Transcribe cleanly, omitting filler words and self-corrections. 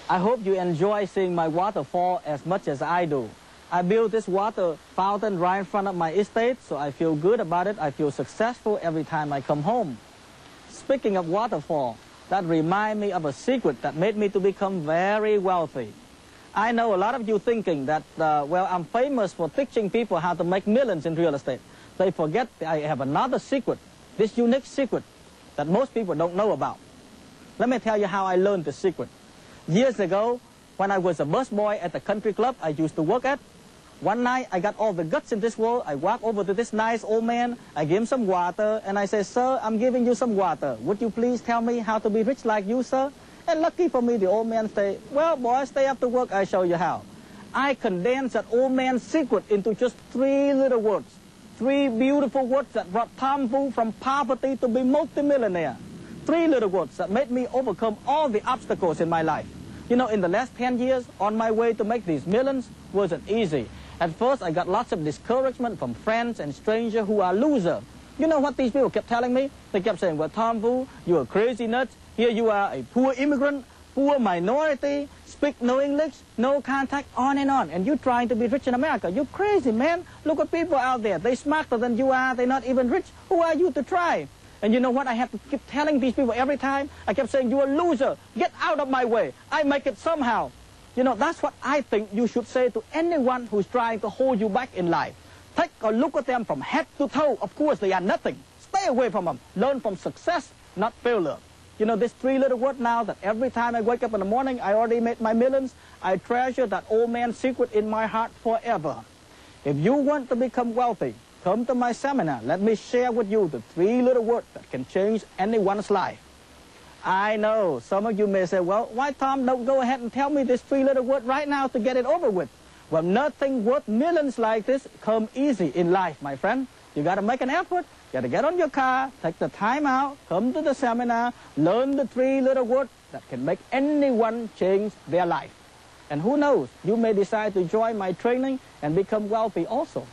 I hope you enjoy seeing my waterfall as much as I do. I built this water fountain right in front of my estate, so I feel good about it. I feel successful every time I come home. Speaking of waterfall, that reminds me of a secret that made me to become very wealthy. I know a lot of you thinking that, well, I'm famous for teaching people how to make millions in real estate. They forget that I have another secret, this unique secret that most people don't know about. Let me tell you how I learned the secret. Years ago, when I was a busboy at the country club I used to work at, one night I got all the guts in this world. I walked over to this nice old man, I gave him some water, and I said, "Sir, I'm giving you some water. Would you please tell me how to be rich like you, sir?" And lucky for me, the old man said, "Well, boy, stay after work, I'll show you how." I condensed that old man's secret into just 3 little words. 3 beautiful words that brought Tom Vu from poverty to be multimillionaire. 3 little words that made me overcome all the obstacles in my life. You know, in the last 10 years, on my way to make these millions wasn't easy. At first, I got lots of discouragement from friends and strangers who are losers. You know what these people kept telling me? They kept saying, "Well, Tom Vu, you're a crazy nut. Here you are, a poor immigrant, poor minority, speak no English, no contact, on and on. And you're trying to be rich in America. You're crazy, man. Look at people out there. They're smarter than you are. They're not even rich. Who are you to try?" And you know what I have to keep telling these people every time? I kept saying, "You're a loser. Get out of my way. I make it somehow." You know, that's what I think you should say to anyone who's trying to hold you back in life. Take a look at them from head to toe. Of course, they are nothing. Stay away from them. Learn from success, not failure. You know, this 3 little word now that every time I wake up in the morning, I already made my millions. I treasure that old man's secret in my heart forever. If you want to become wealthy, come to my seminar. Let me share with you the 3 little words that can change anyone's life. I know some of you may say, "Well, why, Tom, don't go ahead and tell me this 3 little word right now to get it over with?" Well, nothing worth millions like this come easy in life, my friend. You got to make an effort. You got to get on your car, take the time out, come to the seminar, learn the 3 little words that can make anyone change their life. And who knows, you may decide to join my training and become wealthy also.